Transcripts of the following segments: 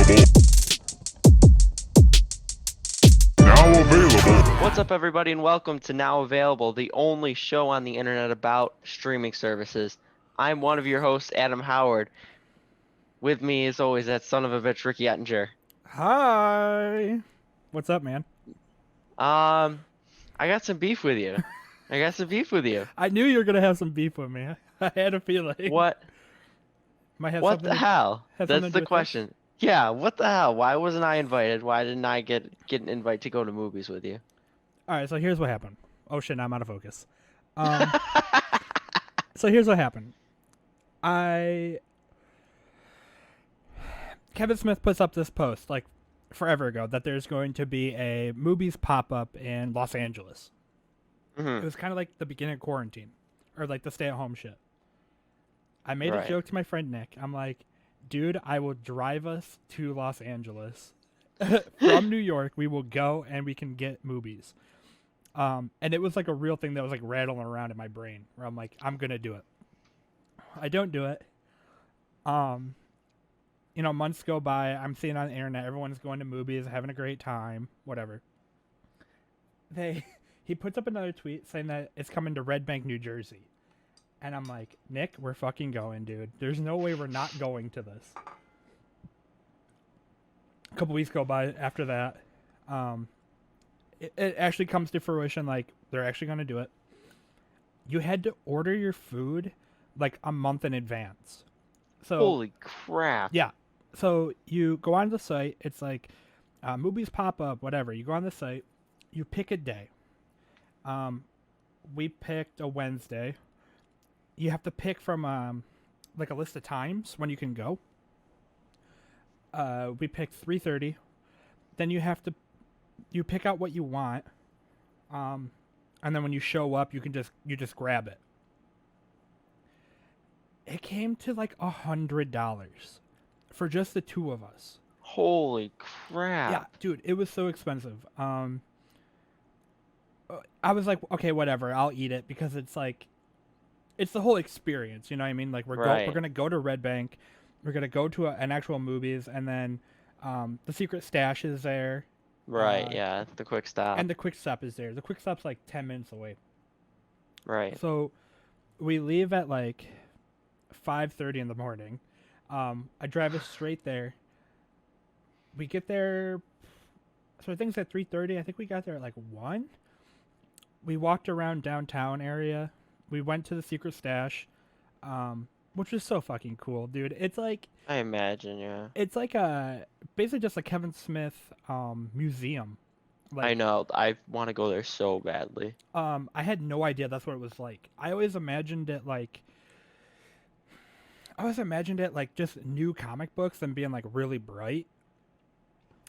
Now available. What's up, everybody, and welcome to Now Available, the only show on the internet about streaming services. I'm one of your hosts, Adam Howard. With me, as always, that son of a bitch, Ricky Ettinger. Hi. What's up, man? I got some beef with you. I knew you were gonna have some beef with me. I had a feeling. What? Might have What something the hell? have That's something to do the with question. Yeah, what the hell? Why wasn't I invited? Why didn't I get an invite to go to movies with you? All right, so here's what happened. Oh shit, now I'm out of focus. So here's what happened. Kevin Smith puts up this post like forever ago that there's going to be a movies pop up in Los Angeles. It was kind of like the beginning of quarantine, or like the stay-at-home shit. I made a Right. joke to my friend Nick. I'm like, dude, I will drive us to Los Angeles from New York. We will go and we can get movies. And it was like a real thing that was like rattling around in my brain where I'm like, I'm gonna do it. I don't do it. Months go by. I'm seeing on the internet everyone's going to movies, having a great time, whatever. He puts up another tweet saying that it's coming to Red Bank, New Jersey. And I'm like, Nick, we're fucking going, dude. There's no way we're not going to this. A couple weeks go by after that. It actually comes to fruition, like, they're actually going to do it. You had to order your food, like, a month in advance. So, Holy crap. yeah. So, you go on the site. It's like, movies pop up, whatever. You go on the site. You pick a day. We picked a Wednesday. You have to pick from like a list of times when you can go. We picked 3:30. Then you pick out what you want. And then when you show up, you just grab it. It came to like $100 for just the two of us. Holy crap. Yeah, dude, it was so expensive. I was like, okay, whatever, I'll eat it because it's like, it's the whole experience, you know what I mean? Like we're gonna go to Red Bank, we're gonna go to an actual movies, and then the secret stash is there. Right, yeah, the quick stop. And the quick stop is there. The quick stop's like 10 minutes away. Right. So we leave at like 5:30 in the morning. I drive us straight there. We get there. So I think it's at 3:30. I think we got there at like 1. We walked around downtown area. We went to the secret stash, which was so fucking cool, dude. It's like, I imagine, yeah. it's like basically just a Kevin Smith museum. Like, I know. I want to go there so badly. I had no idea that's what it was like. I always imagined it like just new comic books and being like really bright.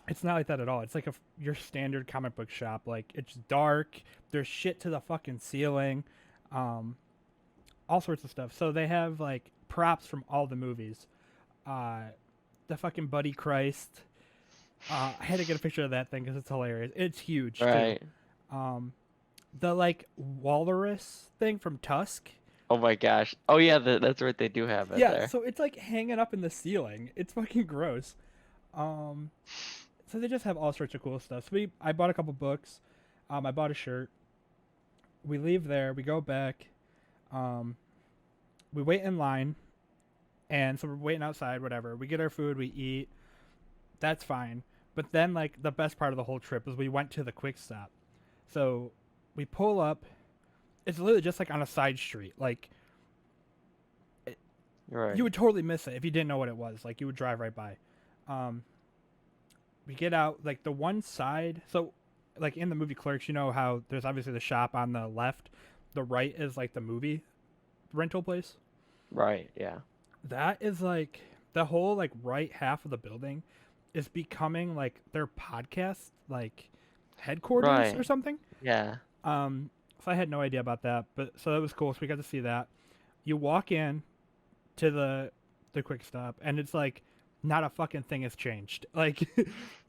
It's not like that at all. It's like your standard comic book shop. Like, it's dark. There's shit to the fucking ceiling. All sorts of stuff. So they have like props from all the movies. The fucking Buddy Christ. I had to get a picture of that thing because it's hilarious. It's huge, Right. too. The like walrus thing from Tusk. Oh my gosh. Oh yeah, that's right. They do have it Yeah, there. so it's like hanging up in the ceiling. It's fucking gross. So they just have all sorts of cool stuff. So I bought a couple books. I bought a shirt. We leave there. We go back. We wait in line. And so we're waiting outside, whatever. We get our food. We eat. That's fine. But then, like, the best part of the whole trip is we went to the quick stop. So we pull up. It's literally just, like, on a side street. Like, Right. you would totally miss it if you didn't know what it was. Like, you would drive right by. We get out, like, the one side. So, like, in the movie Clerks, you know how there's obviously the shop on the left. The right is, like, the movie rental place. Right, yeah. That is, like, the whole, like, right half of the building is becoming, like, their podcast, like, headquarters Right. or something. Yeah. So I had no idea about that. But so that was cool. So we got to see that. You walk in to the quick stop, and it's, like, not a fucking thing has changed. Like,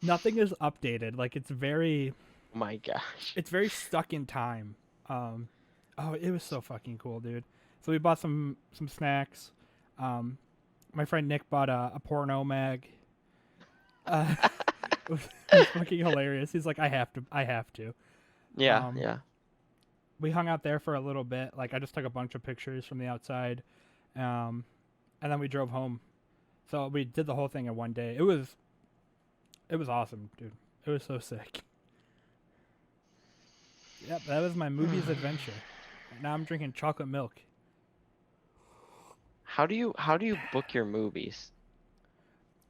nothing is updated. Like, it's very... Oh my gosh. It's very stuck in time. It was so fucking cool, dude. So we bought some snacks. My friend Nick bought a porno mag. Uh, it was fucking hilarious. He's like, I have to. Yeah, Um, yeah. we hung out there for a little bit. Like, I just took a bunch of pictures from the outside, and then we drove home. So we did the whole thing in one day. It was awesome, dude. It was so sick. Yep, that was my movies adventure. Now I'm drinking chocolate milk. How do you book your movies?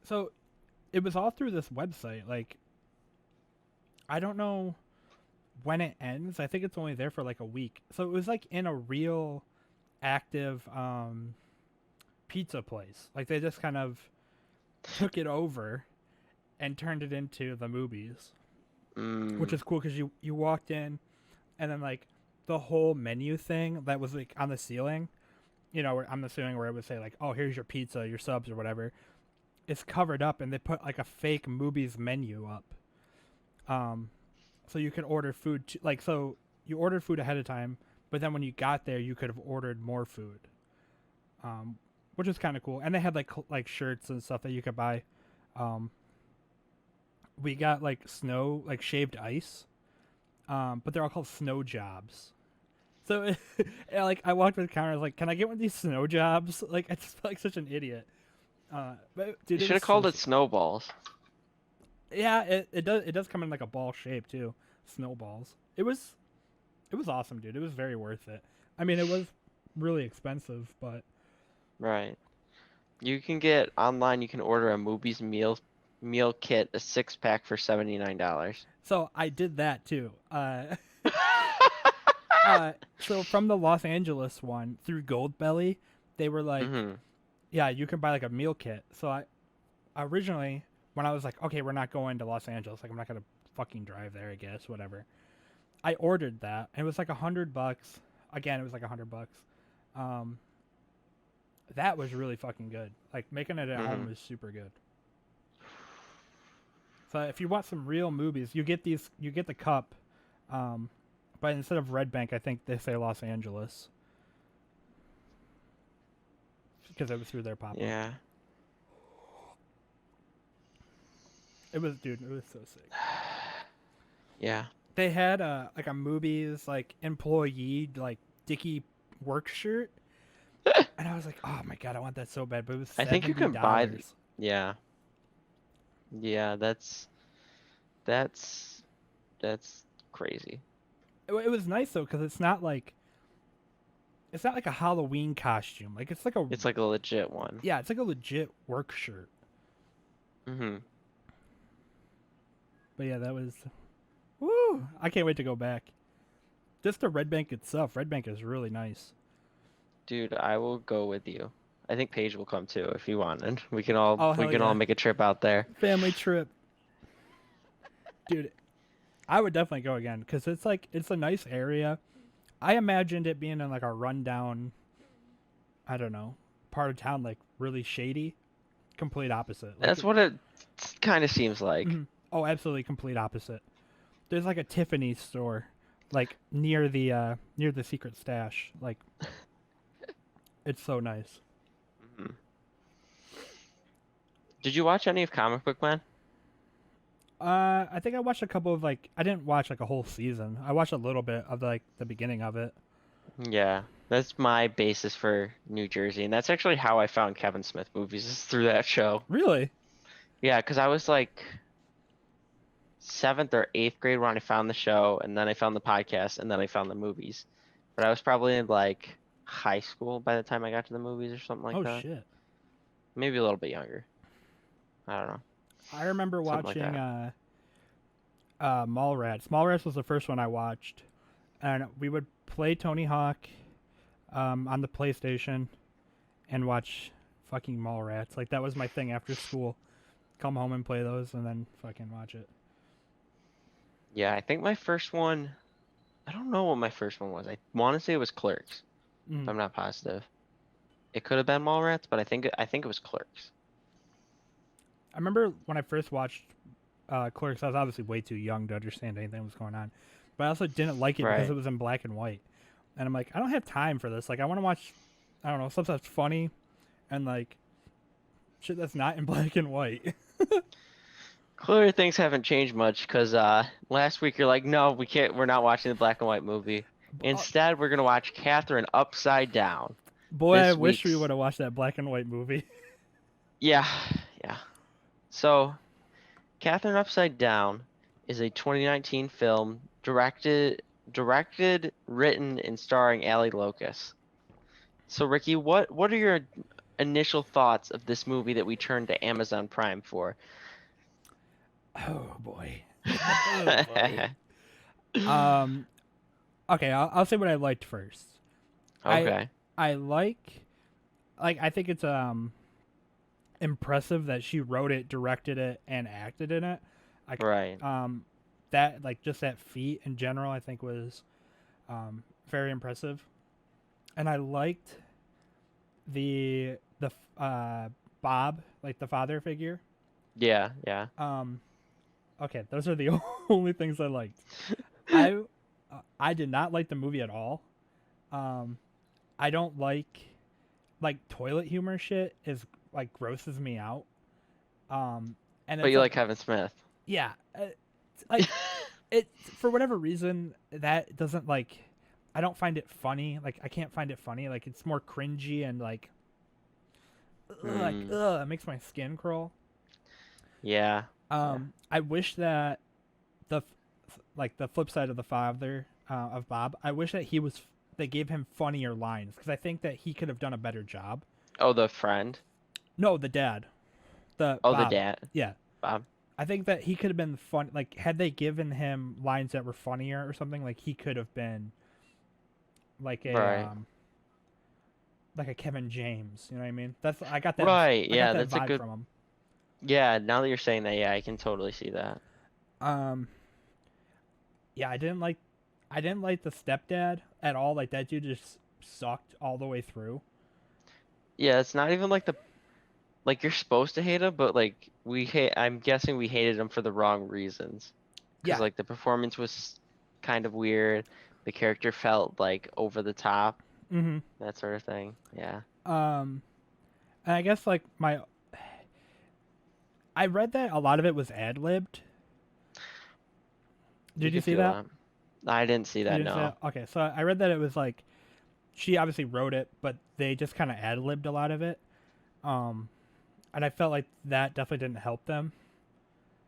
So it was all through this website. Like, I don't know when it ends. I think it's only there for like a week. So it was like in a real active pizza place. Like, they just kind of took it over and turned it into the movies, which is cool because you walked in, and then like the whole menu thing that was like on the ceiling, I'm assuming where it would say like, oh, here's your pizza, your subs, or whatever. It's covered up, and they put like a fake movies menu up. So you could order food so you ordered food ahead of time, but then when you got there, you could have ordered more food. Which is kind of cool, and they had like shirts and stuff that you could buy. We got like shaved ice, but they're all called snow jobs. So like I walked to the counter, I was like, "Can I get one of these snow jobs?" Like, I just felt like such an idiot. But You dude, should have called it snowballs. Yeah, it does come in like a ball shape too, snowballs. It was awesome, dude. It was very worth it. I mean, it was really expensive, but Right. You can get online. You can order a movies meal kit, a 6-pack for $79. so I did that too. So from the Los Angeles one through Goldbelly, they were like, Mm-hmm. yeah, you can buy like a meal kit. So I originally, when I was like, okay, we're not going to Los Angeles, like I'm not gonna fucking drive there, I guess, whatever. I ordered that, and it was like $100. Again, it was like $100. That was really fucking good. Like, making it at home is super good. So if you want some real movies, you get the cup, but instead of Red Bank, I think they say Los Angeles because it was through their pop-up. Yeah. It was so sick. Yeah. They had like a movies like employee like Dickie work shirt, and I was like, oh my god, I want that so bad. But it was $70. I think you can buy. Yeah. Yeah. That's crazy. It was nice though because it's not like a Halloween costume. Like, it's like a legit one. yeah, it's like a legit work shirt. Mm-hmm. But yeah, that was, woo! I can't wait to go back. Just the Red Bank itself. Red Bank is really nice. Dude, I will go with you. I think Paige will come too if you wanted. We can all Oh, hell yeah. make a trip out there. Family trip. Dude, I would definitely go again because it's a nice area. I imagined it being in like a rundown, I don't know, part of town, like really shady. Complete opposite. Like, That's what it kind of seems like. Oh, absolutely complete opposite. There's like a Tiffany's store, like near the secret stash. Like, it's so nice. Mm-hmm. Did you watch any of Comic Book Man? I think I watched a couple of I didn't watch like a whole season. I watched a little bit of like the beginning of it. Yeah, that's my basis for New Jersey, and that's actually how I found Kevin Smith movies, is through that show. Really? Yeah, because I was like 7th or 8th grade when I found the show, and then I found the podcast, and then I found the movies. But I was probably in like high school by the time I got to the movies or something like that. Oh shit. Maybe a little bit younger. I don't know. I remember Something like watching Mallrats. Mallrats was the first one I watched, and we would play Tony Hawk on the PlayStation and watch fucking Mallrats. Like, that was my thing after school. Come home and play those, and then fucking watch it. Yeah, I think my first one, I don't know what my first one was. I want to say it was Clerks. If I'm not positive. It could have been Mallrats, but I think it was Clerks. I remember when I first watched Clerks, I was obviously way too young to understand anything that was going on. But I also didn't like it because it was in black and white. And I'm like, I don't have time for this. Like, I want to watch, I don't know, stuff that's funny and like shit that's not in black and white. Clearly things haven't changed much because last week you're like, no, we can't. We're not watching the black and white movie. Uh, Instead, we're gonna watch Katheryn Upside Down. Boy, I This wish we week's would have watched that black and white movie. yeah, yeah. So Katheryn Upside Down is a 2019 film directed, written, and starring Ali Locus. So Ricky, what are your initial thoughts of this movie that we turned to Amazon Prime for? Oh boy. Oh boy. Um. Okay, I'll say what I liked first. I Okay. I like I think it's impressive that she wrote it, directed it, and acted in it. Like Right. that like just that feat in general I think was very impressive. And I liked the Bob, like the father figure. Yeah, yeah. Um okay, those are the only things I liked. I I did not like the movie at all. Um I don't like toilet humor shit is like grosses me out. And But it's you like Kevin Smith. yeah, like it for whatever reason that doesn't like I don't find it funny. Like I can't find it funny. Like it's more cringy and Hmm. it makes my skin crawl. Yeah. I wish that like the flip side of the father of Bob. I wish that they gave him funnier lines because I think that he could have done a better job. Oh, the friend. No, the dad, the Oh, the Bob. dad. Yeah, Bob. I think that he could have been fun. Like had they given him lines that were funnier or something, like he could have been like Right. a Kevin James. You know what I mean? That's I got that Right. I got Yeah, that that's a vibe good. from him. Yeah, now that you're saying that, yeah, I can totally see that. Um, yeah, I didn't like the stepdad at all. Like that dude just sucked all the way through. Yeah, it's not even like like you're supposed to hate him, but like we hate. I'm guessing we hated him for the wrong reasons. Because Yeah. like the performance was kind of weird. The character felt like over the top, Mm-hmm. that sort of thing. Yeah. Um, and I guess like I read that a lot of it was ad libbed. You Did you could see feel that? that. I didn't see You that, didn't see no. that? Okay, so I read that it was like she obviously wrote it, but they just kind of ad libbed a lot of it. Um, and I felt like that definitely didn't help them.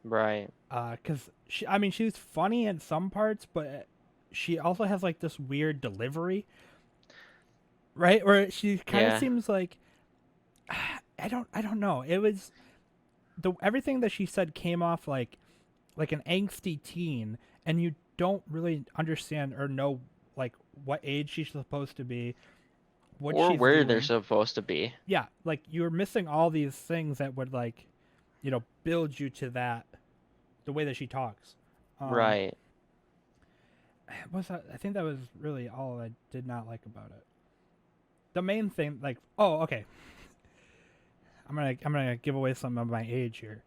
Right. Cause I mean, she's funny in some parts, but she also has like this weird delivery, right? Where she kind of Yeah. seems like I don't know. It was the everything that she said came off like an angsty teen, and you don't really understand or know like what age she's supposed to be, what Or she's where they're doing. supposed to be. Yeah, like you're missing all these things that would like, build you to that the way that she talks. Um, Right. was that, I think that was really all I did not like about it. The main thing, like, oh, okay, I'm gonna give away some of my age here.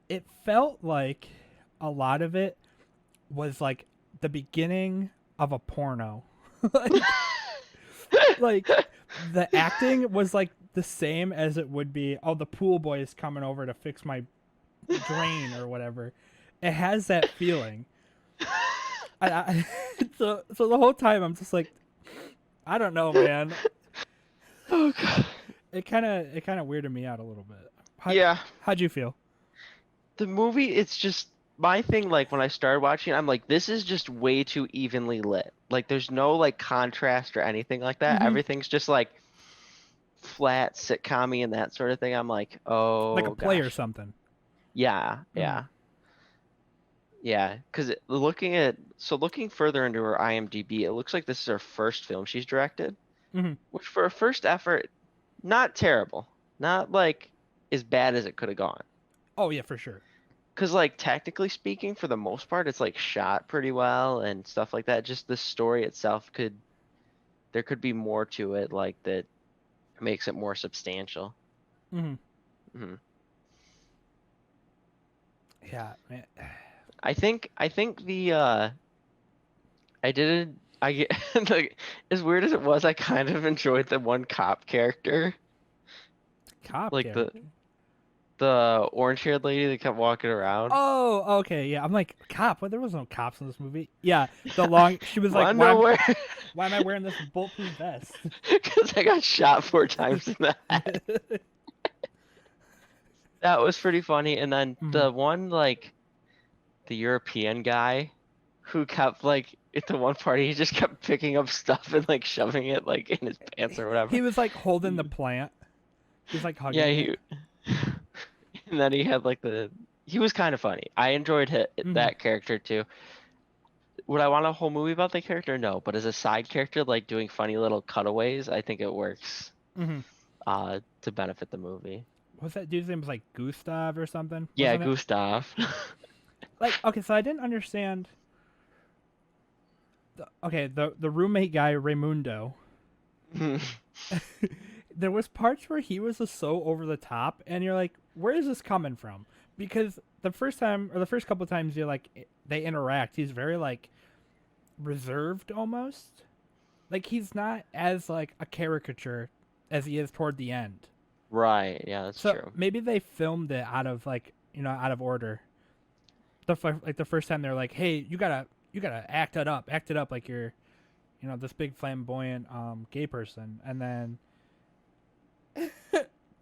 It felt like a lot of it was like the beginning of a porno. like, like the acting was like the same as it would be. Oh, the pool boy is coming over to fix my drain or whatever. It has that feeling. So the whole time I'm just like, I don't know, man. Oh god. It kind of weirded me out a little bit. Yeah. How'd you feel? The movie, it's just my thing, like when I started watching, I'm like, this is just way too evenly lit. Like there's no like contrast or anything like that. Hmm. Everything's just like flat sitcom and that sort of thing. I'm like, Like a oh play or gosh. something. Yeah, Hmm. yeah. Yeah, because looking further into her IMDb, it looks like this is her first film she's directed, Hmm. which for a first effort, not terrible. Not like as bad as it could have gone. Oh yeah, for sure. Because like technically speaking, for the most part, it's like shot pretty well and stuff like that. Just the story itself there could be more to it, like that makes it more substantial. Hmm. Hmm. Yeah, man. I think I didn't I get like as weird as it was, I kind of enjoyed the one cop character. Cop Like character. the orange-haired lady that kept walking around. Oh, okay, yeah. I'm like, cop? Well, there was no cops in this movie. Yeah, the long. She was like, Wanna know where? why am I wearing this bulletproof vest? Because I got shot 4 times in the head. That was pretty funny. And then the one like the European guy who kept like at the one party he just kept picking up stuff and like shoving it like in his pants or whatever. He was like holding the plant. He was like hugging Yeah, it. and then he had like he was kind of funny. I enjoyed that character too. Would I want a whole movie about the character? No, but as a side character, like doing funny little cutaways, I think it works to benefit the movie. What's that dude's name? Was like Gustav or something? Yeah, wasn't it? Gustav. Like, okay, so I didn't understand. The roommate guy Raimundo. There was parts where he was just so over the top, and you're like, where is this coming from? Because the first time or the first couple of times you like they interact, he's very like reserved almost. Like he's not as like a caricature as he is toward the end. Right. Yeah, that's So true. maybe they filmed it out of like out of order. The first time they're like, hey, you gotta act it up like you're, this big flamboyant gay person, and then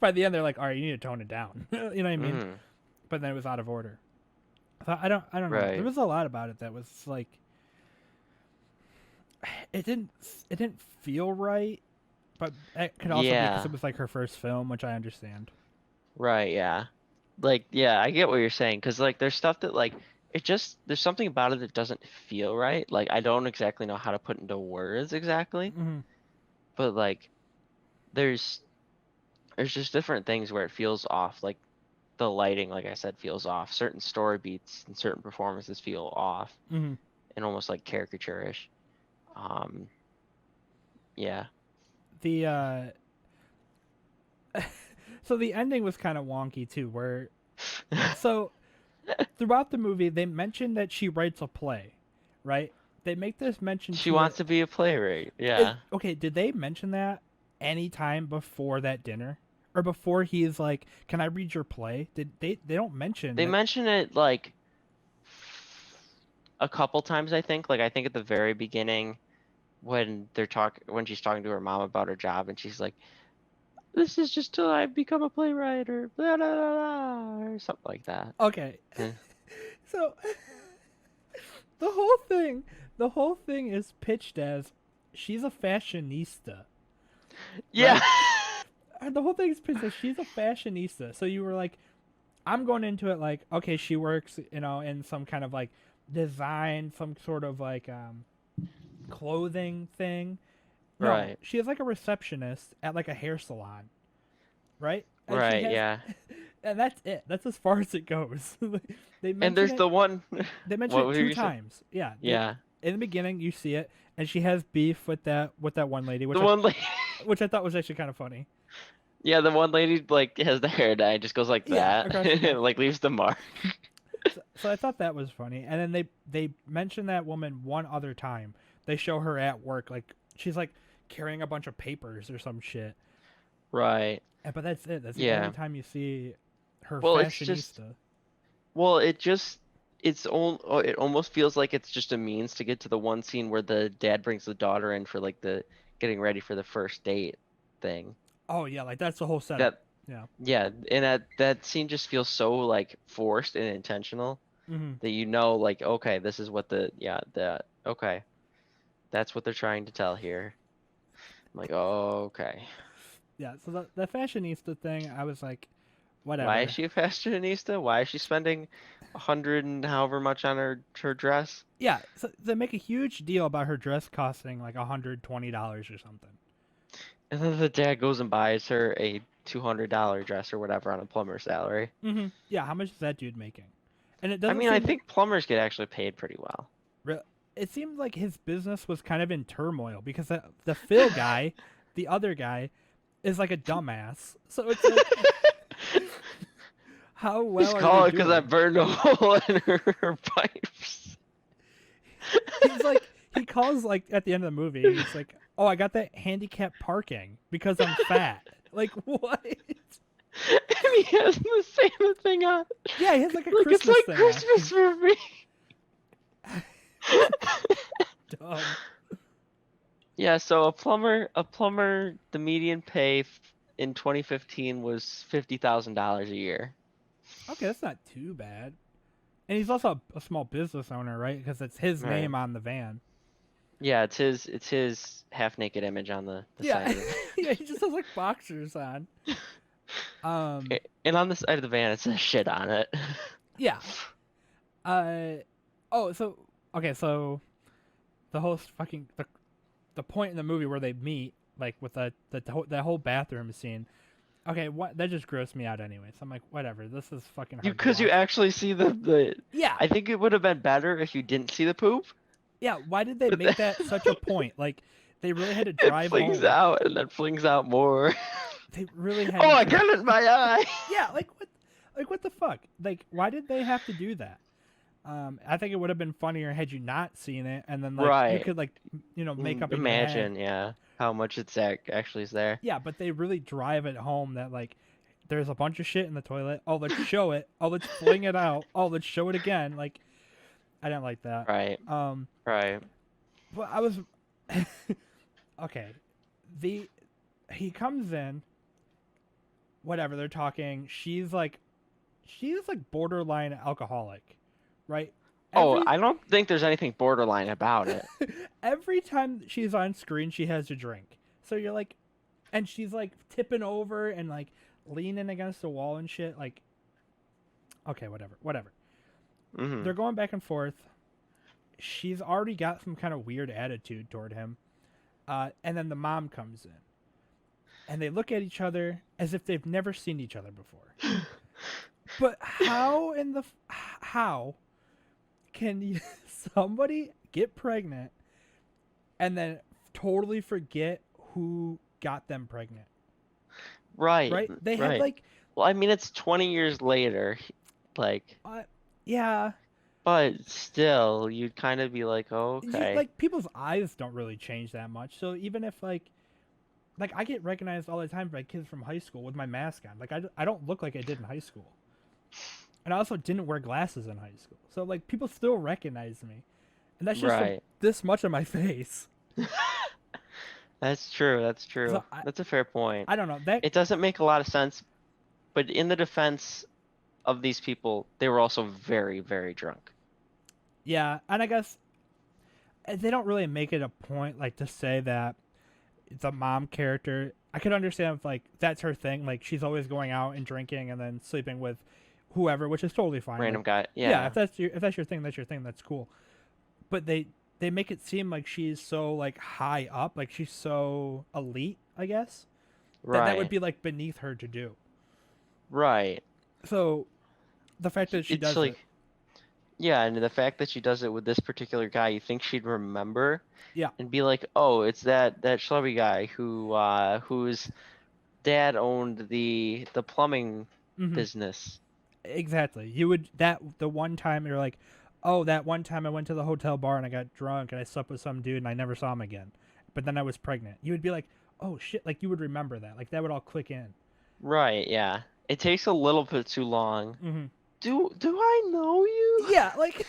by the end they're like, all right, you need to tone it down. You know what I mean? But then it was out of order. So I don't know. Right. There was a lot about it that was like, it didn't feel right, but it could also be because it was like her first film, which I understand. Right, yeah. Like, yeah, I get what you're saying, because like there's stuff that like there's something about it that doesn't feel right. Like I don't exactly know how to put into words exactly, but like there's just different things where it feels off. Like the lighting, like I said, feels off. Certain story beats and certain performances feel off and almost like caricature-ish. Yeah. The so the ending was kind of wonky too, where so throughout the movie they mention that she writes a play, right? They make this mention. She wants to be a playwright. Yeah. Okay, did they mention that any time before that dinner? Or before he's like, "Can I read your play?" Did they don't mention They that... mention it like a couple times, I think. Like I think at the very beginning when she's talking to her mom about her job and she's like, this is just till I become a playwright or blah blah blah or something like that. Okay. Yeah. So the whole thing is pitched as she's a fashionista. Yeah. Right? The whole thing is pitched as she's a fashionista. So you were like, I'm going into it like, okay, she works, in some kind of like design, some sort of like clothing thing. No, Right. she is like a receptionist at like a hair salon, right? And right. Yeah. And that's it. That's as far as it goes. And there's the one. They mentioned What it were 2 you saying? times. Yeah. Yeah. In the beginning, you see it, and she has beef with that one lady, which One lady. which I thought was actually kind of funny. Yeah, the one lady like has the hair dye, just goes like Yeah, that, across the back. and like leaves the mark. So I thought that was funny. And then they mention that woman one other time. They show her at work, like she's like carrying a bunch of papers or some shit. Right. But that's it. That's the Yeah. only time you see her Well, fashionista. It almost feels like it's just a means to get to the one scene where the dad brings the daughter in for like the getting ready for the first date thing. Oh yeah, like that's the whole setup. Yeah, and that scene just feels so like forced and intentional that like, okay, this is what okay, that's what they're trying to tell here. I'm like, oh, okay. Yeah, so the fashionista thing, I was like, whatever. Why is she a fashionista? Why is she spending 100 and however much on her dress? Yeah, so they make a huge deal about her dress costing like $120 or something. And then the dad goes and buys her a $200 dress or whatever on a plumber's salary. Yeah, how much is that dude making? And it doesn't. I mean, I think plumbers get actually paid pretty well. It seemed like his business was kind of in turmoil because the Phil guy, the other guy, is like a dumbass. So it's like, how well He's are calling they because doing? I burned a hole in her pipes. He's like, he calls like at the end of the movie. He's like, "Oh, I got that handicap parking because I'm fat." Like what? And he has the same thing on. Yeah, he has like a Like Christmas it's like thing on. Christmas for me. Dumb. Yeah, so a plumber, the median pay in 2015 was $50,000 a year. Okay, that's not too bad. And he's also a small business owner, right? Because it's his Right. name on the van. Yeah, it's his half naked image on the Yeah, side of the yeah, he just has like boxers on. van. And on the side of the van it says shit on it. Yeah. Oh, so okay, so the whole fucking the point in the movie where they meet, like with that whole bathroom scene. Okay, what that just grossed me out anyway. So I'm like, whatever. This is fucking hard. Because you actually see the Yeah, I think it would have been better if you didn't see the poop. yeah. Why did they But make then that such a point? Like, they really had to it drive flings home. out and then flings out more. They really had. Oh, to I got it in my eye. Yeah, like what the fuck? Like, why did they have to do that? I think it would have been funnier had you not seen it, and then like you Right. could like make up in your head. Imagine, yeah, how much it's actually is there. Yeah, but they really drive it home that like there's a bunch of shit in the toilet. Oh, let's show it. Oh, let's fling it out. Oh, let's show it again. Like, I didn't like that. Right. Right. But I was okay. He comes in. Whatever, they're talking. She's like borderline alcoholic, right? Oh, I don't think there's anything borderline about it. Every time she's on screen, she has a drink. So you're like, and she's like tipping over and like leaning against the wall and shit. Like, okay, whatever. Mhm. They're going back and forth. She's already got some kind of weird attitude toward him. And then the mom comes in. And they look at each other as if they've never seen each other before. But how can somebody get pregnant and then totally forget who got them pregnant? Right. Right? They right. had like, Well, I mean, it's 20 years later, like, yeah. but still, you'd kind of be like, oh, okay. Like people's eyes don't really change that much. So even if like I get recognized all the time by kids from high school with my mask on. Like I don't look like I did in high school. And I also didn't wear glasses in high school. So like people still recognize me. And that's just like, this much of my face. That's true. That's true. So That's a fair point. I don't know. It doesn't make a lot of sense, but in the defense of these people, they were also very, very drunk. Yeah, and I guess they don't really make it a point like to say that the mom character, I could understand if like that's her thing, like she's always going out and drinking and then sleeping with whoever, which is totally fine. Random like, guy. Yeah. if that's your thing, that's cool. But they make it seem like she's so like high up, like she's so elite, I guess. That would be like beneath her to do. Right. So the fact that she does it. Yeah, and the fact that she does it with this particular guy, you think she'd remember? Yeah. And be like, oh, it's that schlubby guy whose dad owned the plumbing business. Exactly. You would the one time you're like, oh, that one time I went to the hotel bar and I got drunk and I slept with some dude and I never saw him again. But then I was pregnant. You would be like, oh shit, like you would remember that. Like that would all click in. Right, yeah. It takes a little bit too long. Mm-hmm. Do I know you? Yeah, like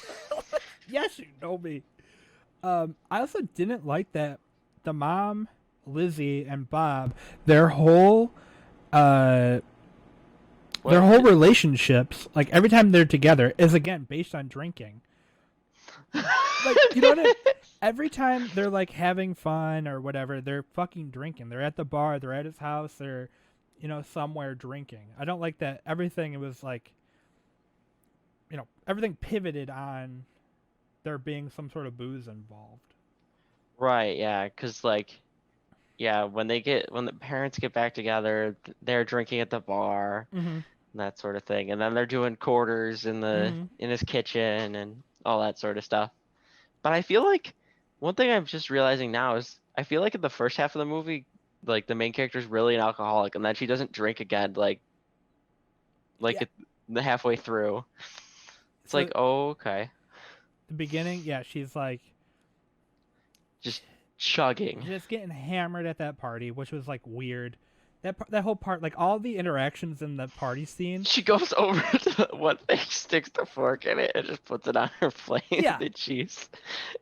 yes, you know me. I also didn't like that the mom, Lizzie, and Bob, their whole relationships, like every time they're together, is again based on drinking. Like you know what I mean? Every time they're like having fun or whatever, they're fucking drinking. They're at the bar, they're at his house, they're somewhere drinking. I don't like that. Everything, it was like, everything pivoted on there being some sort of booze involved. Right, yeah, because like, yeah, when the parents get back together, they're drinking at the bar, and that sort of thing, and then they're doing quarters in his kitchen and all that sort of stuff. But I feel like one thing I'm just realizing now is I feel like in the first half of the movie, like the main character is really an alcoholic, and then she doesn't drink again, the halfway through. It's like, oh, okay. The beginning, yeah, she's like just chugging, just getting hammered at that party, which was like weird. that whole part, like all the interactions in the party scene. She goes over to one thing, sticks the fork in it, and just puts it on her plate. Yeah. The cheese.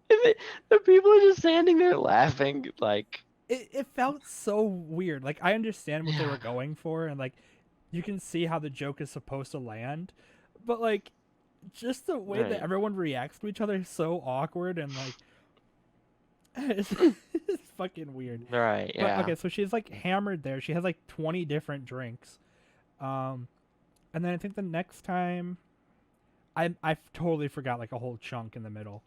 And the people are just standing there laughing, like. It felt so weird. Like I understand what they Yeah. were going for, and like you can see how the joke is supposed to land, but like just the way Right. that everyone reacts to each other is so awkward and like it's, it's fucking weird. Right. But Yeah. okay, so she's like hammered there. She has like 20 different drinks. And then I think the next time I totally forgot like a whole chunk in the middle.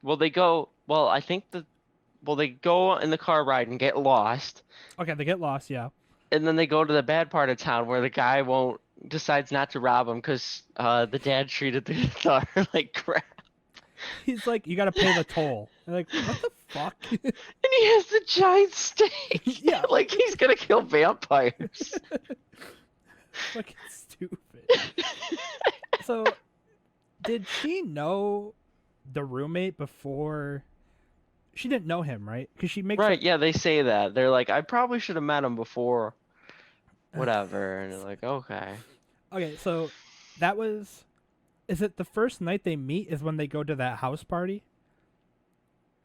Well, they go. Well, I think they go in the car ride and get lost, Okay, they get lost, yeah. and then they go to the bad part of town where the guy won't decides not to rob him because the dad treated the guitar like crap, He's like, you gotta pay the toll. I'm like, what the fuck? and he has the giant stake. Yeah. like he's gonna kill vampires. Fucking stupid. So, did she know the roommate before? She didn't know him, right? Because she makes Right? Yeah, they say that. They're like, I probably should have met him before. Whatever, and they're like, okay. Okay, so that was. Is it the first night they meet? Is when they go to that house party?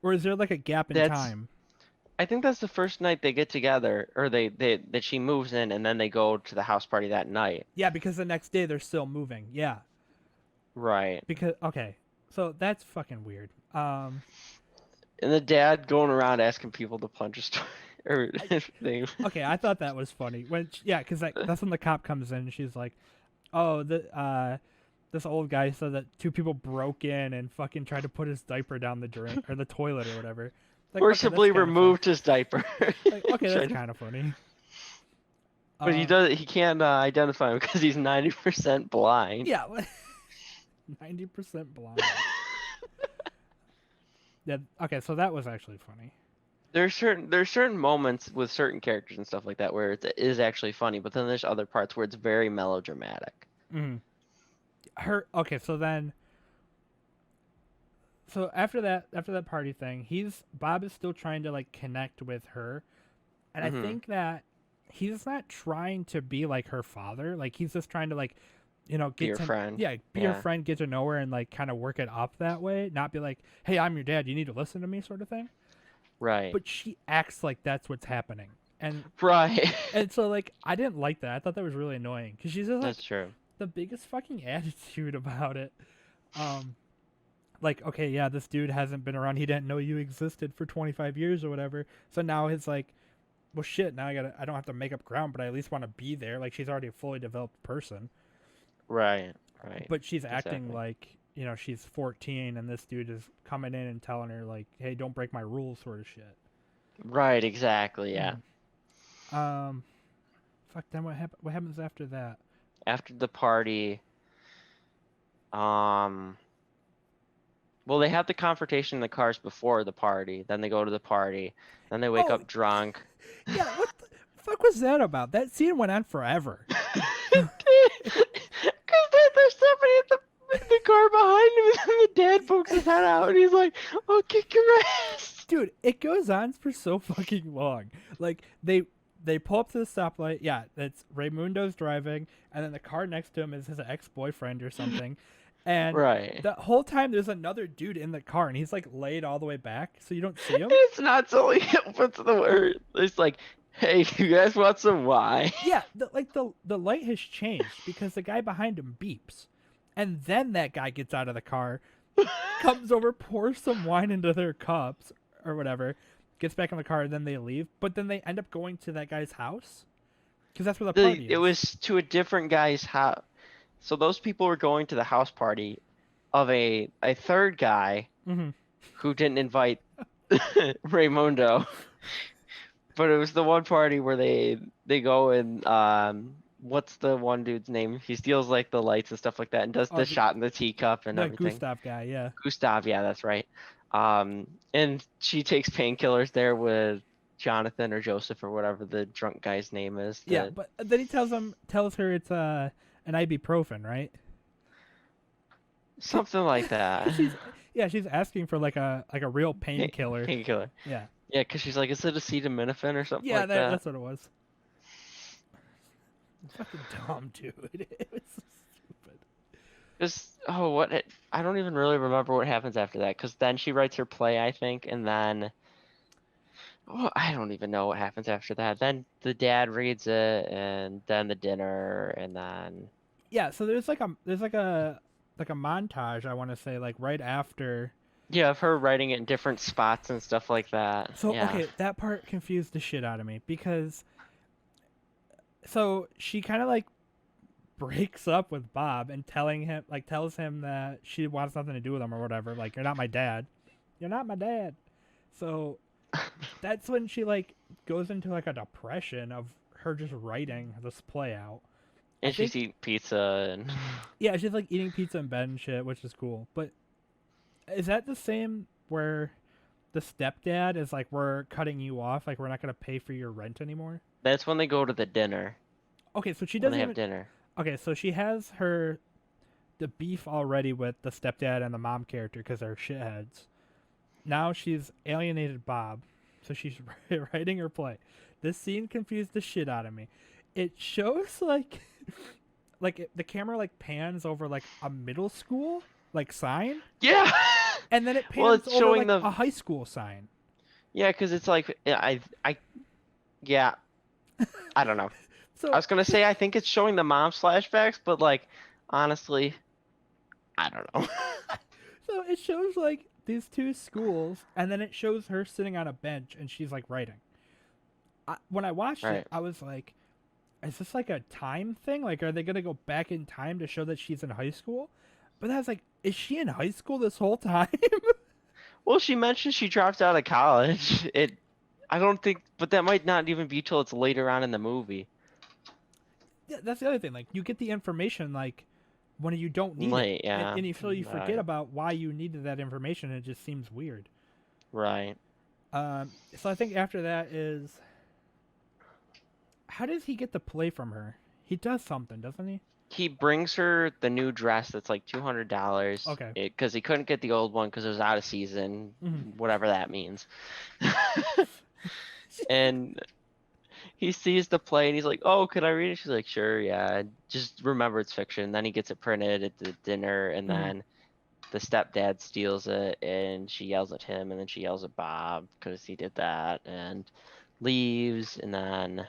Or is there like a gap in That's- time? I think that's the first night they get together, or they that she moves in, and then they go to the house party that night. Yeah, because the next day they're still moving. Yeah, Right. because okay, so that's fucking weird. And the dad going around asking people to punch his or thing. Okay, I thought that was funny when yeah, because that's when the cop comes in and she's like, oh this old guy said that two people broke in and fucking tried to put his diaper down the drain or the toilet or whatever. Like, okay, that's Forcibly kinda removed his diaper. funny. Like, okay, that's Tried to- kind of funny. But he can't identify him because he's 90% blind. Yeah, 90% blind. Yeah. Okay, so that was actually funny. There's certain moments with certain characters and stuff like that where it is actually funny, but then there's other parts where it's very melodramatic. Mm-hmm. Okay, so after that party thing, Bob is still trying to like connect with her, and Mhm. I think that he's not trying to be like her father. Like he's just trying to like, get Be your to friend. yeah, be your Yeah. friend, get to know her, and like kind of work it up that way. Not be like, hey, I'm your dad, you need to listen to me, sort of thing. Right. But she acts like that's what's happening, and Right. so like I didn't like that. I thought that was really annoying because she's just like That's true. the biggest fucking attitude about it. Like, okay, yeah, this dude hasn't been around. He didn't know you existed for 25 years or whatever. So now it's like, well, shit, now I don't have to make up ground, but I at least want to be there. Like, she's already a fully developed person. Right. Right. But she's acting Exactly. like, she's 14 and this dude is coming in and telling her, like, hey, don't break my rules, sort of shit. Right. Exactly. Yeah. Fuck, then what happens after that? After the party, well, they have the confrontation in the cars before the party. Then they go to the party. Then they wake Oh. up drunk. Yeah, what the fuck was that about? That scene went on forever. Because there's somebody in the car behind him, and then the dad pokes his head out, and he's like, "Oh, kick your ass!" Dude, it goes on for so fucking long. Like they pull up to the stoplight. Yeah, that's Raymundo's driving, and then the car next to him is his ex-boyfriend or something. And Right. the whole time there's another dude in the car, and he's like laid all the way back, so you don't see him. It's not so he puts the word. It's like, "Hey, you guys want some wine?" Yeah, the light has changed because the guy behind him beeps, and then that guy gets out of the car, comes over, pours some wine into their cups or whatever, gets back in the car, and then they leave. But then they end up going to that guy's house because that's where the party is. It was to a different guy's house. So those people were going to the house party of a third guy Mhm. who didn't invite Raymundo. But it was the one party where they go and what's the one dude's name? He steals like the lights and stuff like that and does Oh, the the- shot in the teacup and The everything. Gustav guy, yeah. Gustav, yeah, that's right. And she takes painkillers there with Jonathan or Joseph or whatever the drunk guy's name is. Yeah, the- but then he tells her it's an ibuprofen, right? something like that. She's asking for like a real painkiller. Painkiller. Yeah. Yeah, because she's like, is it acetaminophen or something Yeah, like that? that's what it was. Fucking dumb, dude. It was so stupid. I don't even really remember what happens after that, because then she writes her play, I think, and then I don't even know what happens after that. Then the dad reads it, and then the dinner, and then Yeah, so there's like a montage, I want to say, like right after. yeah, of her writing it in different spots and stuff like that. So Yeah. okay, that part confused the shit out of me because so she kind of like breaks up with Bob and tells him that she wants nothing to do with him or whatever. Like, you're not my dad. You're not my dad. So that's when she like goes into like a depression of her just writing this play out. And she's eating pizza and Yeah, she's like eating pizza in bed and shit, which is cool. But is that the same where the stepdad is like, we're cutting you off, like we're not gonna pay for your rent anymore? that's when they go to the dinner. Okay, so she When doesn't they even. have dinner. Okay, so she has the beef already with the stepdad and the mom character because they're shitheads. Now she's alienated Bob, so she's writing her play. This scene confused the shit out of me. It shows like, the camera like pans over like a middle school like sign, Yeah. and then it Well, pans it's over showing like the a high school sign. Yeah, because it's like yeah. I don't know. So I was gonna say I think it's showing the mom flashbacks, but like honestly, I don't know. so it shows like these two schools, and then it shows her sitting on a bench and she's like writing. When I watched Right. it, I was like, is this like a time thing? Like, are they gonna go back in time to show that she's in high school? But I was like, is she in high school this whole time? Well, she mentioned she dropped out of college. I don't think, but that might not even be till it's later on in the movie. Yeah, that's the other thing. Like, you get the information like when you don't need Late, it, yeah. and you feel you forget Right. about why you needed that information. And it just seems weird. Right. So I think after that is, how does he get the play from her? He does something, doesn't he? He brings her the new dress that's like $200. Okay. Because he couldn't get the old one because it was out of season, Mhm. whatever that means. And he sees the play and he's like, "Oh, can I read it?" She's like, "Sure, yeah. Just remember it's fiction." Then he gets it printed at the dinner, and Mhm. then the stepdad steals it, and she yells at him, and then she yells at Bob because he did that, and leaves, and then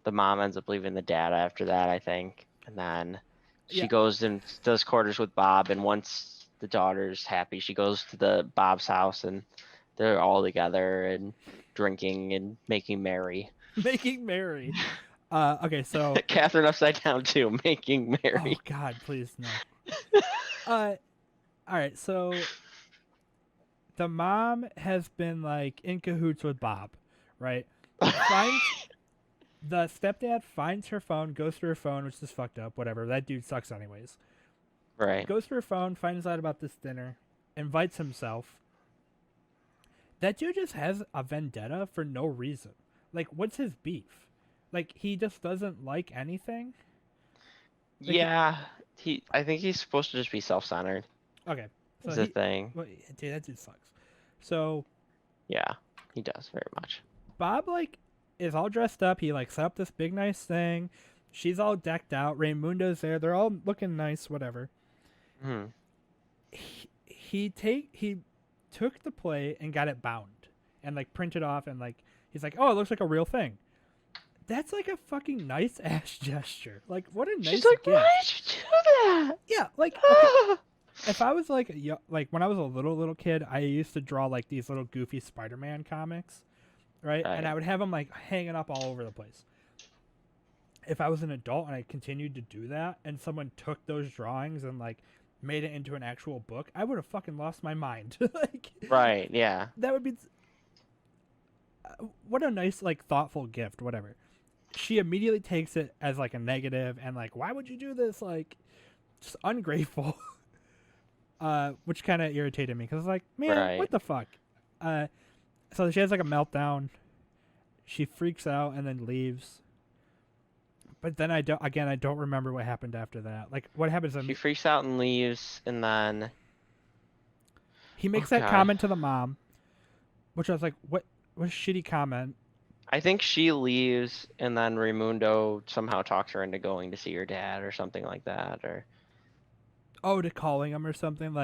the mom ends up leaving the dad after that, I think, and then she Yeah. goes and does quarters with Bob, and once the daughter's happy, she goes to the Bob's house, and they're all together and drinking and making merry. Making merry. Okay, so Katheryn upside down too, making merry. oh God, please no. All right, so the mom has been like in cahoots with Bob, right? The stepdad finds her phone, goes through her phone, which is fucked up. Whatever, that dude sucks anyways. Right. Goes through her phone, finds out about this dinner, invites himself. That dude just has a vendetta for no reason. Like, what's his beef? Like, he just doesn't like anything. Like, Yeah, I think he's supposed to just be self-centered. Okay, so Is the thing. well, dude, that dude sucks. So Yeah, he does very much. Bob like is all dressed up. He like set up this big nice thing. She's all decked out. Raymundo's there. They're all looking nice. Whatever. Hmm. He took the play and got it bound and like printed off and like he's like, oh, it looks like a real thing. That's like a fucking nice ass gesture. Like, what a nice She's like, gift. why did you do that? Yeah, like okay, if I was like when I was a little kid, I used to draw like these little goofy Spider-Man comics, right? Right. And I would have them like hanging up all over the place. If I was an adult and I continued to do that, and someone took those drawings and like made it into an actual book, I would have fucking lost my mind. Like, Right. Yeah. that would be what a nice like thoughtful gift. Whatever. She immediately takes it as like a negative and like, why would you do this? Like, just ungrateful. Which kind of irritated me because like, man, Right. what the fuck? So she has like a meltdown. She freaks out and then leaves. But then I don't remember what happened after that. Like, what happens? She freaks out and leaves, and then He makes Oh, that God. comment to the mom, which I was like, what a shitty comment. I think she leaves, and then Raimundo somehow talks her into going to see her dad or something like that, or Oh, to calling him or something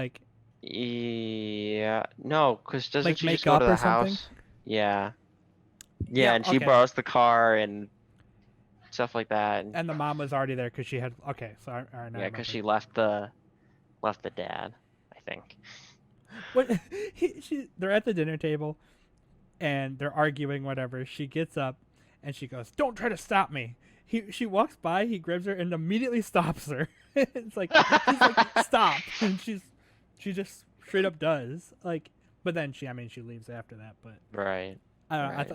yeah, no, because doesn't like she just make go to up the or something. house? Yeah, yeah, Yeah. and she Okay. borrows the car and stuff like that. And And the mom was already there because she had. Okay. So all right, now I yeah, because remember. she left the dad, I think. What? They're at the dinner table and they're arguing. Whatever. She gets up and she goes, "Don't try to stop me." She walks by. He grabs her and immediately stops her. It's like he's like stop, and she just straight up does like. But then I mean, she leaves after that. But Right, I don't know. right,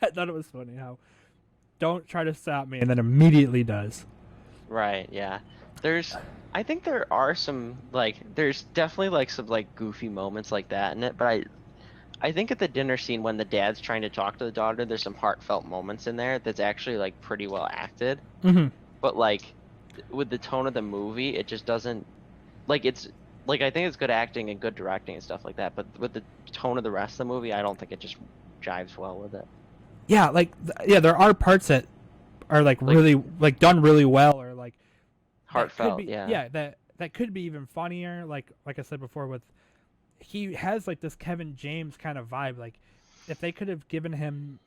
I thought it was funny how don't try to stop me, and then immediately does. right, yeah. There's, I think there are some there's definitely like some like goofy moments like that in it, but I think at the dinner scene when the dad's trying to talk to the daughter, there's some heartfelt moments in there that's actually like pretty well acted. Mm-hmm. But like with the tone of the movie, it just doesn't it's like I think it's good acting and good directing and stuff like that. But with the tone of the rest of the movie, I don't think it just jives well with it. Yeah, yeah, there are parts that are like Like really like done really well, or like that could heartfelt, be yeah. yeah that could be even funnier. Like I said before, with he has like this Kevin James kind of vibe. Like if they could have given him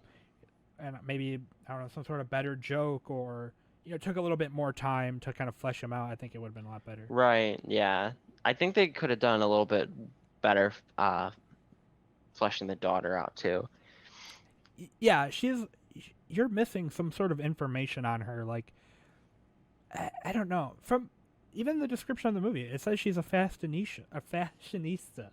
and maybe I don't know some sort of better joke or took a little bit more time to kind of flesh him out, I think it would have been a lot better. Right, yeah. I think they could have done a little bit better fleshing the daughter out too. Yeah, you're missing some sort of information on her. Like I don't know from even the description of the movie, it says she's a fashionista,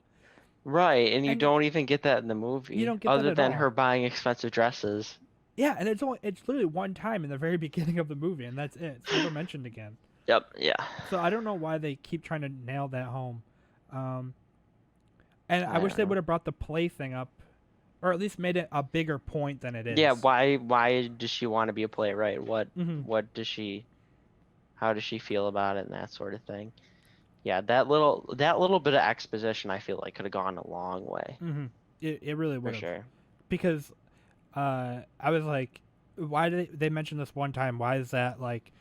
Right, and you and don't even get that in the you movie, don't get that other at than all. her buying expensive dresses. Yeah, and it's literally one time in the very beginning of the movie, and that's it. It's never mentioned again. Yep, yeah. So I don't know why they keep trying to nail that home. Um, and I I wish don't they know. would have brought the play thing up, or at least made it a bigger point than it Yeah, is. why does she want to be a playwright? Mm-hmm. What does she how does she feel about it and that sort of thing? Yeah, that little bit of exposition I feel like could have gone a long way, Mm-hmm. It really for would have, sure. because I was like, why did they mention this one time? Why is that like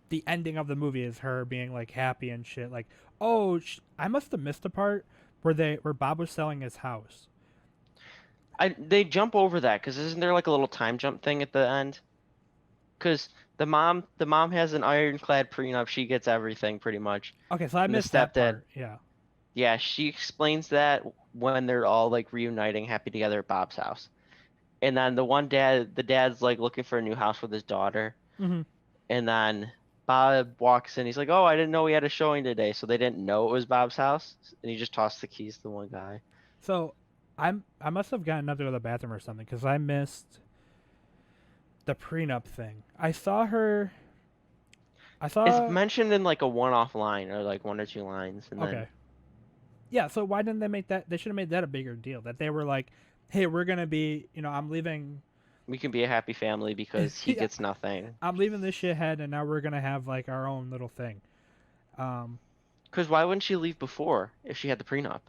the ending of the movie is her being like happy and shit? Like, oh, I must have missed the part where Bob was selling his house. They jump over that because isn't there like a little time jump thing at the end? Because the mom has an ironclad prenup, she gets everything pretty much. Okay, so I And the missed that stepdad, part. Yeah. yeah, she explains that when they're all like reuniting happy together at Bob's house. And then the dad's like looking for a new house with his daughter. Mm-hmm. And then Bob walks in. He's like, "Oh, I didn't know we had a showing today." So they didn't know it was Bob's house, and he just tossed the keys to one guy. So I must have gotten up to the bathroom or something because I missed the prenup thing. I saw her. I It's saw. mentioned in like a one-off line or like one or two lines, and then Okay. Yeah. So why didn't they make that? They should have made that a bigger deal. That they were like, "Hey, we're gonna be. I'm leaving. we can be a happy family because he Yeah, gets nothing. I'm leaving this shithead, and now we're gonna have like our own little thing." Um. Because why wouldn't she leave before if she had the prenup?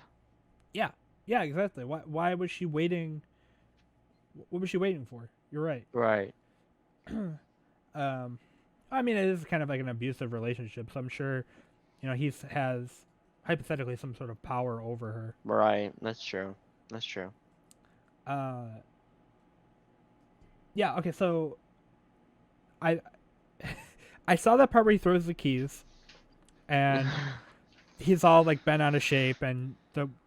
Yeah. Yeah. Exactly. Why was she waiting? What was she waiting for? You're right. Right. um. I mean, it is kind of like an abusive relationship, so I'm sure, he has hypothetically some sort of power over her. Right. That's true. That's true. Uh, yeah. Okay. So, I I saw that part where he throws the keys, and he's all like bent out of shape, and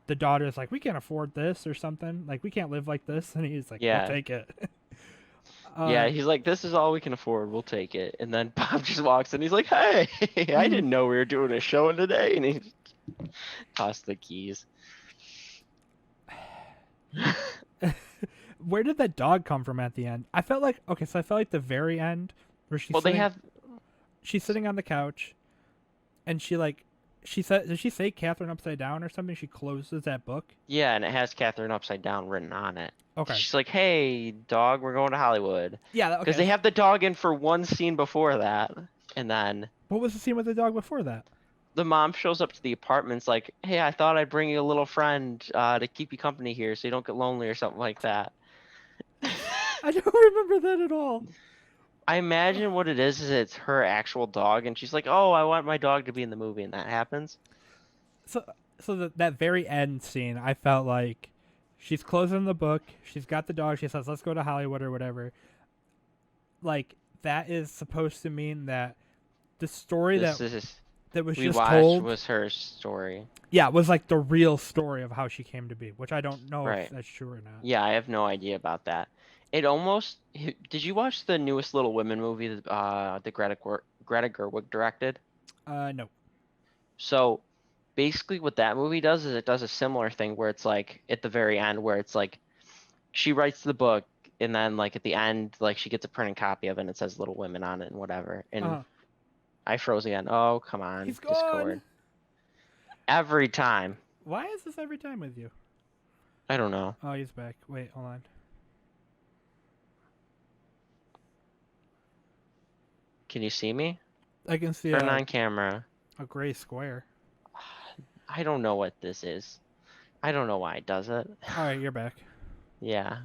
the daughter's like, "We can't afford this" or something. Like, "We can't live like this," and he's like, "We'll Yeah. take it." Yeah, uh, he's like, "This is all we can afford. We'll take it." And then Bob just walks in. He's like, "Hey, I mhm. didn't know we were doing a showing today." And he tossed the keys. Where did that dog come from at the end? I felt like so I felt like the very end where Well, they have she's sitting on the couch, and she said, did she say Katheryn upside down or something? She closes that book. yeah, and it has Katheryn upside down written on it. Okay. She's like, "Hey, dog, we're going to Hollywood." Yeah. Because Okay. they have the dog in for one scene before that, and then What was the scene with the dog before that? the mom shows up to the apartment's like, "Hey, I thought I'd bring you a little friend to keep you company here so you don't get lonely or something like that." I don't remember that at all. I imagine what it is it's her actual dog, and she's like, "Oh, I want my dog to be in the movie," and that happens. So that very end scene, I felt like she's closing the book. She's got the dog. She says, "Let's go to Hollywood" or whatever. Like that is supposed to mean that the story This is that was we just watched told, was her story. yeah, was like the real story of how she came to be, which I don't know if Right. that's true or not. Yeah, I have no idea about that. It almost. Did you watch the newest Little Women movie that Greta Gerwig directed? No. So basically what that movie does is it does a similar thing where it's like at the very end where it's like she writes the book and then like at the end like she gets a printed copy of it and it says Little Women on it and whatever. And I froze again. Oh, come on. He's gone. Discord. Every time. Why is this every time with you? I don't know. Oh, he's back. Wait, hold on. Can you see me? I can see Turn on camera. a gray square. I don't know what this is. I don't know why it does it. All right, you're back. Yeah.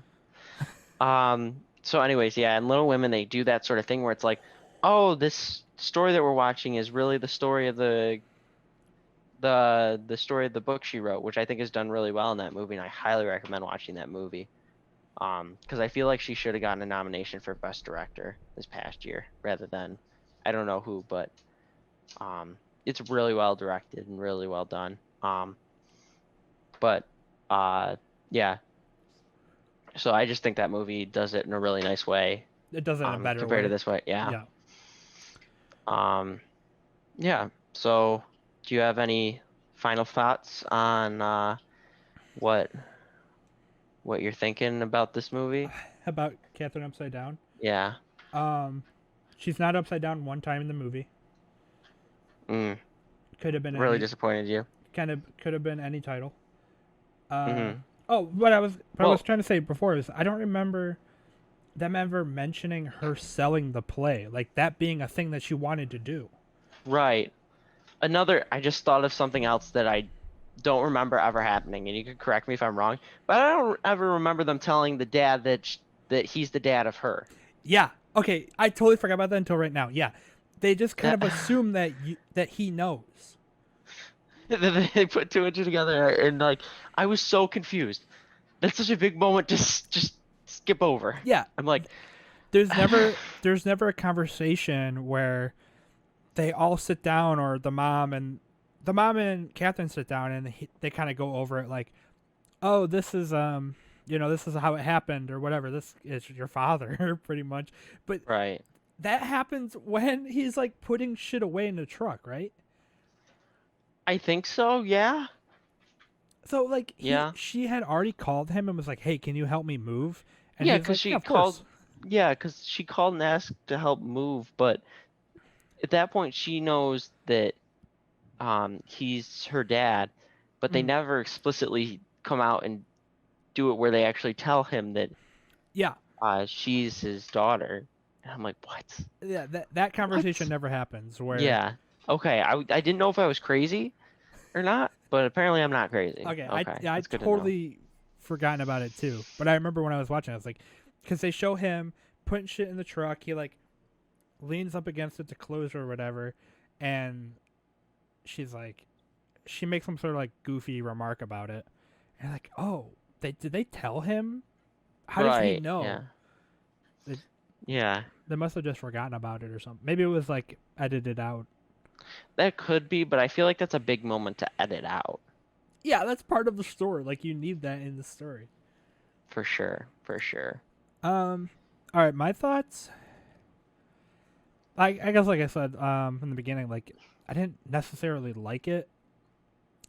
So anyways, yeah, in Little Women they do that sort of thing where it's like, oh, this story that we're watching is really the story of the story of the book she wrote, which I think is done really well in that movie, and I highly recommend watching that movie. Because I feel like she should have gotten a nomination for Best Director this past year rather than I don't know who, but it's really well directed and really well done. But yeah. So I just think that movie does it in a really nice way. It does it in a better compared way. to this way, Yeah. Yeah. So, do you have any final thoughts on what you're thinking about this movie? About Katheryn Upside Down? Yeah. She's not upside down one time in the movie. Could have been really disappointed you. Could have been any title. Mm-hmm. Oh, what I was trying to say before is I don't remember them ever mentioning her selling the play, like that being a thing that she wanted to do. Right. I just thought of something else that I don't remember ever happening, and you can correct me if I'm wrong, but I don't ever remember them telling the dad that he's the dad of her. Yeah. Okay. I totally forgot about that until right now. Yeah. They just kind of assume that he knows. They put two and two together, and like I was so confused. That's such a big moment to just skip over. Yeah. I'm like, there's never a conversation where they all sit down, or the mom and Katheryn sit down, and they kind of go over it like, oh, this is this is how it happened or whatever. This is your father, pretty much. But right. That happens when he's like putting shit away in the truck, right? I think so, yeah. So like yeah. She had already called him and was like, "Hey, can you help me move?" And yeah, because she called. Yeah, because she called and asked to help move, but at that point she knows that he's her dad, but they never explicitly come out and do it where they actually tell him that she's his daughter. And I'm like, what? Yeah, that conversation never happens. Where yeah, okay, I didn't know if I was crazy or not, but apparently I'm not crazy. Okay, I totally forgotten about it too. But I remember when I was watching, I was like, because they show him putting shit in the truck, he like leans up against it to close or whatever, and she's like, she makes some sort of like goofy remark about it, and like, oh, did they tell him? How does he know? Yeah. They must have just forgotten about it or something. Maybe it was like edited out. That could be, but I feel like that's a big moment to edit out. Yeah, that's part of the story. Like you need that in the story. For sure. All right, my thoughts. I guess, like I said from the beginning, like I didn't necessarily like it.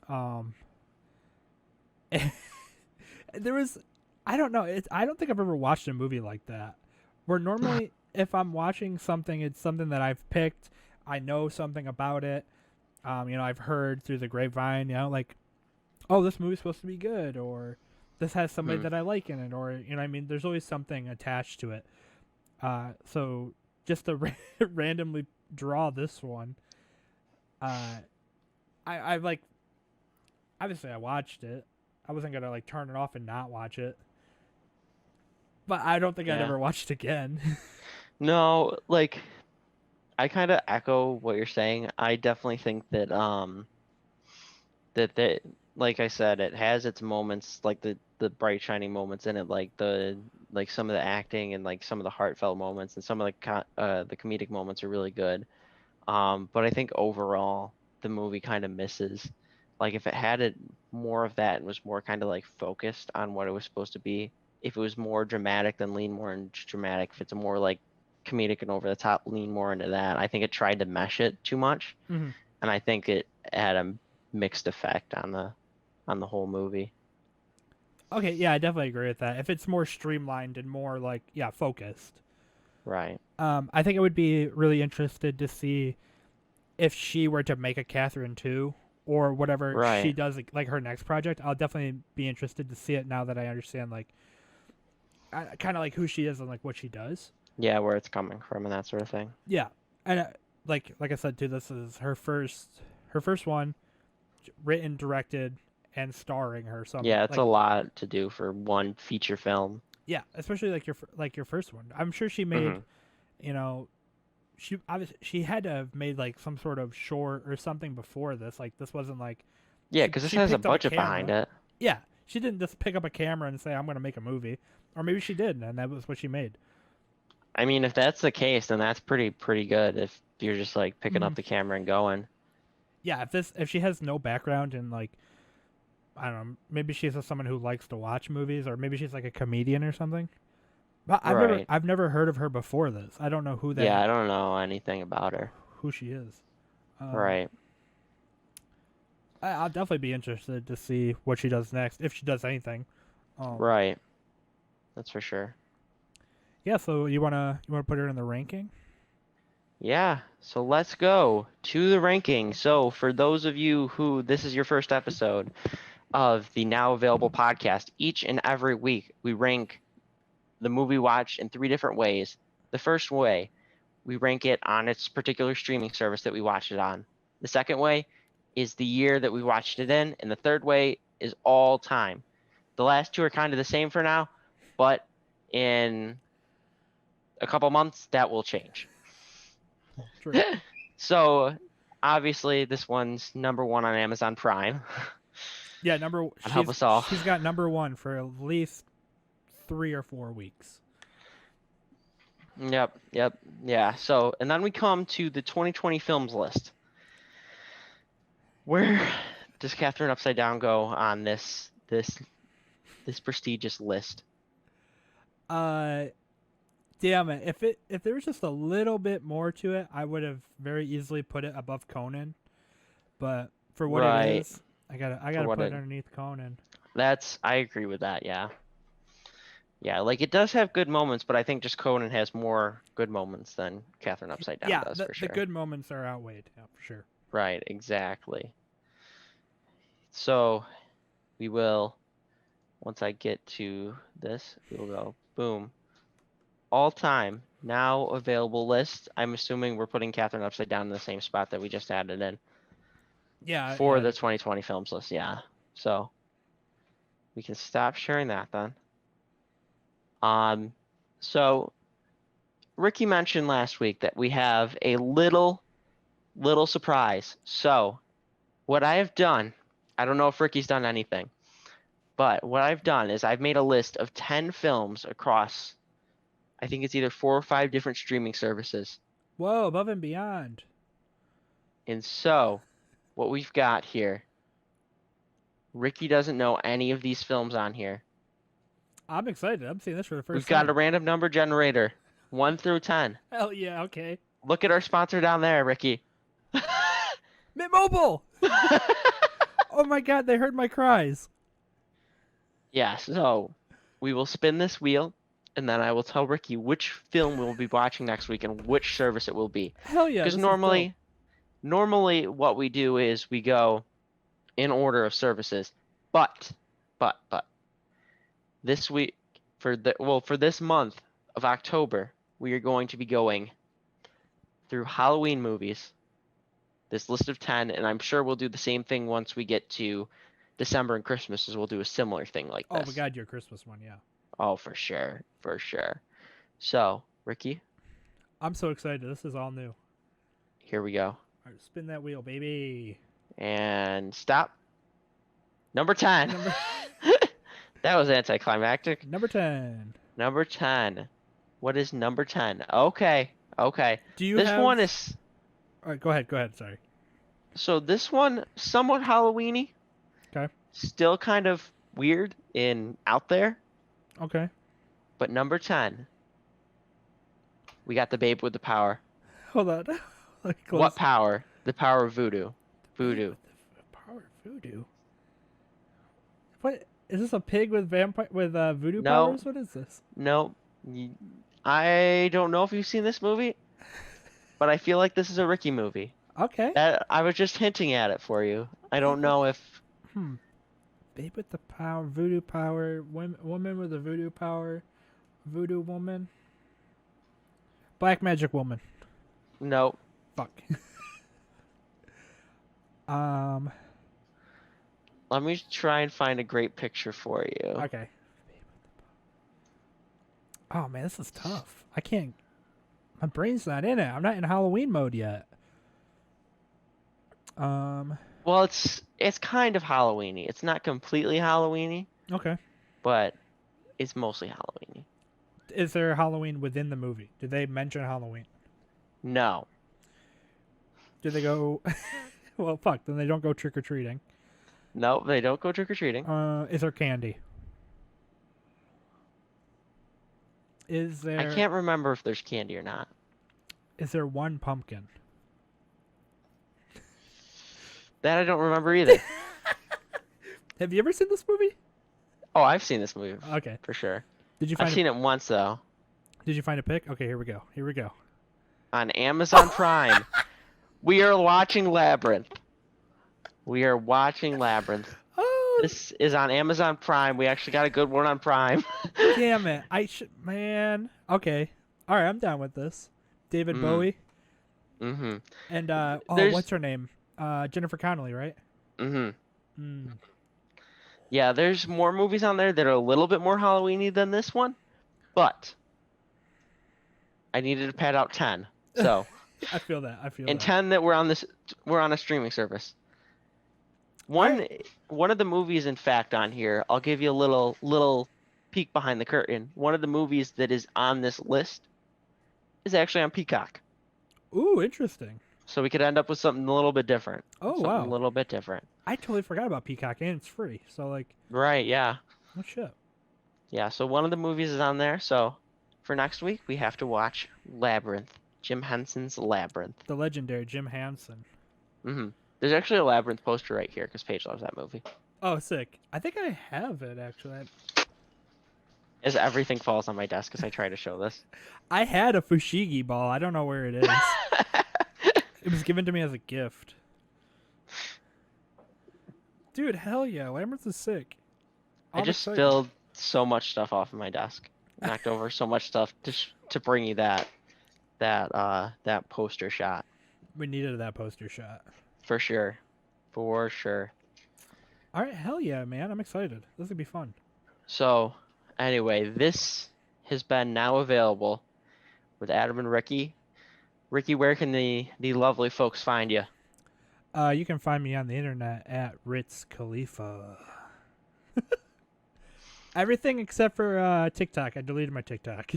There was, I don't know. I don't think I've ever watched a movie like that. Where normally, if I'm watching something, it's something that I've picked. I know something about it. I've heard through the grapevine. Like, oh, this movie's supposed to be good, or this has somebody that I like in it, or I mean, there's always something attached to it. So just to randomly draw this one, I like, obviously I watched it. I wasn't gonna like turn it off and not watch it. but I don't think I'd Yeah. ever watch it again. No, like I kind of echo what you're saying. I definitely think that that like I said, it has its moments, like the bright shining moments in it, like some of the acting and like some of the heartfelt moments and some of the comedic moments are really good. But I think overall the movie kind of misses. Like if it had it more of that and was more kind of like focused on what it was supposed to be, if it was more dramatic, then lean more into dramatic. If it's more like comedic and over the top, lean more into that. I think it tried to mesh it too much, hmm and I think it had a mixed effect on the whole movie. Okay, yeah, I definitely agree with that. If it's more streamlined and more like, yeah, focused. Right. I think I would be really interested to see if she were to make a Katheryn 2 or whatever she Right. does, like her next project. I'll definitely be interested to see it now that I understand, like, kind of like who she is and like what she does. Yeah, where it's coming from and that sort of thing. Yeah, and like I said too, this is her first one, written, directed, and starring her. So I'm Yeah, it's a like, lot to do for one feature film. yeah, especially like your first one. I'm sure she made, Hmm. you know, she had to have made like some sort of short or something before this. Like this wasn't like Yeah, because this she has a picked up a budget behind camera. it. Yeah, she didn't just pick up a camera and say I'm going to make a movie, or maybe she did, and that was what she made. I mean, if that's the case, then that's pretty good. If you're just like picking hmm up the camera and going. Yeah, if she has no background in like, I don't know, maybe she's just someone who likes to watch movies, or maybe she's like a comedian or something. But Right. I've never heard of her before this. I don't know Yeah, I don't know anything about her. who she is. Um, Right. I'll definitely be interested to see what she does next, if she does anything. Right. That's for sure. Yeah. So you wanna put her in the ranking? Yeah, so let's go to the ranking. So, for those of you who this is your first episode of the now available podcast, each and every week we rank the movie watched in three different ways. The first way, we rank it on its particular streaming service that we watched it on. The second way is the year that we watched it in, and the third way is all time. The last two are kind of the same for now, but in a couple months that will change. True. So obviously this one's number one on Amazon Prime. Yeah, God help us all. she's got number one for at least 3 or 4 weeks. Yep, yeah. So and then we come to the 2020 films list. Where does Katheryn Upside Down go on this prestigious list? Damn it! If there was just a little bit more to it, I would have very easily put it above Conan. But for what Right. it is, I gotta what put it- it underneath Conan. I agree with that, yeah. Yeah, like it does have good moments, but I think just Conan has more good moments than Katheryn Upside Down Yeah, does the for sure. good moments are outweighed. Yeah, for sure. Right, exactly. So we will, once I get to this, we will go boom. All time now available list. I'm assuming we're putting Katheryn Upside Down in the same spot that we just added in Yeah, for yeah, the 2020 films list. Yeah. So we can stop sharing that then. So Ricky mentioned last week that we have a little surprise. So what I have done, I don't know if Ricky's done anything, but what I've done is I've made a list of 10 films across, I think it's either 4 or 5 different streaming services. Whoa, above and beyond. And so what we've got here, Ricky doesn't know any of these films on here. I'm excited. I'm seeing this for the 1st We've time. got a random number generator, 1 through 10. Hell yeah, okay. Look at our sponsor down there, Ricky. Mint Mobile! Oh my god, they heard my cries. Yeah, so we will spin this wheel, and then I will tell Ricky which film we'll be watching next week and which service it will be. Hell yeah. Because this is dope. normally what we do is we go in order of services. But this week for this month of October, we are going to be going through Halloween movies. This list of 10, and I'm sure we'll do the same thing once we get to December and Christmas, as we'll do a similar thing like Oh, this. we got your Christmas one, yeah. Oh, for sure. for sure. So, Ricky, I'm so excited. This is all new. here we go. All right, spin that wheel, baby. And stop. Number 10. Number That was anticlimactic. number 10. Number 10. What is number 10? Okay. Okay. Do you This have? one is All right, go ahead. Go ahead. Sorry. so this one somewhat Halloweeny. Okay. Still kind of weird and out there, Okay. but number 10. We got the babe with the power. Hold on. Let me close. What power? The power of voodoo. Voodoo. The power of voodoo. What is this? A pig with voodoo No. powers? What is this? No. I don't know if you've seen this movie, but I feel like this is a Ricky movie. Okay. I was just hinting at it for you. I don't know if Babe with the power, voodoo power, woman with a voodoo power, voodoo woman, black magic woman. no. Fuck. Let me try and find a great picture for you. Okay. Oh man, this is tough. I can't. My brain's not in it. I'm not in Halloween mode yet. Well, it's kind of Halloweeny. It's not completely Halloweeny, Okay. but it's mostly Halloweeny. Is there Halloween within the movie? Did they mention Halloween? No. Did they go? Well, fuck. Then they don't go trick or treating. No, they don't go trick-or-treating. Is there candy? Is there? I can't remember if there's candy or not. Is there one pumpkin? That I don't remember either. Have you ever seen this movie? Oh, I've seen this movie Okay. for sure. Did you find? I've seen it once though, Did you find a pic? Okay, here we go. Here we go. on Amazon Prime. We are watching Labyrinth. We are watching Labyrinth. Oh, This is on Amazon Prime. We actually got a good one on Prime. damn it! I should, man. Okay, all right, I'm down with this. David Bowie Mm-hmm. and There's- what's her name? Jennifer Connelly, right? Mm-hmm. Mm. Yeah, there's more movies on there that are a little bit more Halloweeny than this one, but I needed to pad out 10. So, I feel that. I feel and that. 10 that we're on a streaming service. One of the movies, in fact, on here, I'll give you a little peek behind the curtain. One of the movies that is on this list is actually on Peacock. Ooh, interesting. So we could end up with something a little bit different. Oh, Something wow. a little bit different. I totally forgot about Peacock, and it's free. So like, Right, yeah. oh shit. Yeah, so one of the movies is on there. So for next week, we have to watch Labyrinth. Jim Henson's Labyrinth. The legendary Jim Henson. Mm-hmm. There's actually a Labyrinth poster right here because Paige loves that movie. Oh, sick. I think I have it actually. As everything falls on my desk as I try to show this. I had a Fushigi ball. I don't know where it is. It was given to me as a gift. Dude, hell yeah. Labyrinth is sick. I I'm just excited. spilled so much stuff off of my desk. Knocked over so much stuff to bring you that poster shot. We needed that poster shot. For sure. For sure. All right, hell yeah, man. I'm excited. This is going to be fun. So, anyway, this has been now available with Adam and Ricky. Ricky, where can the lovely folks find you? You can find me on the internet at Ritz Khalifa. Everything except for TikTok. I deleted my TikTok.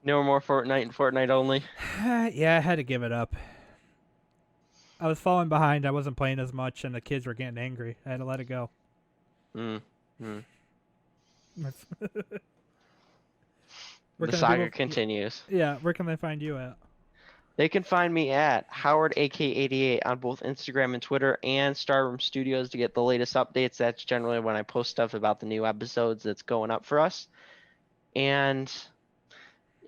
No more Fortnite and Fortnite only. Yeah, I had to give it up. I was falling behind. I wasn't playing as much, and the kids were getting angry. I had to let it go. Mm. Where The can saga people- continues. Yeah, where can they find you at? They can find me at Howard AK88 on both Instagram and Twitter, and Starroom Studios to get the latest updates. That's generally when I post stuff about the new episodes that's going up for us. And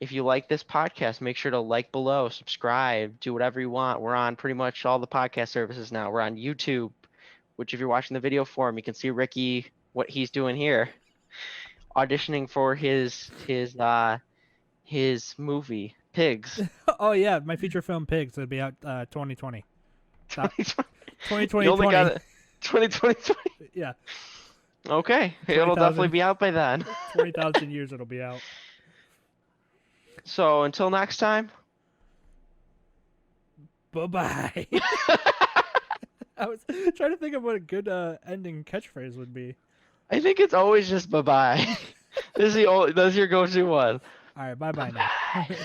if you like this podcast, make sure to like below, subscribe, do whatever you want. We're on pretty much all the podcast services now. We're on YouTube, which if you're watching the video form, you can see Ricky, what he's doing here, auditioning for his movie Pigs. Oh yeah, my feature film Pigs. It'll be out 2020. 2020. 2020. You only got it. 2020. Yeah. Okay, it'll 20,000 definitely be out by then. 20,000 years it'll be out. So until next time. Bye-bye. I was trying to think of what a good ending catchphrase would be. I think it's always just bye bye. This is your go-to one. All right, bye-bye now. Bye.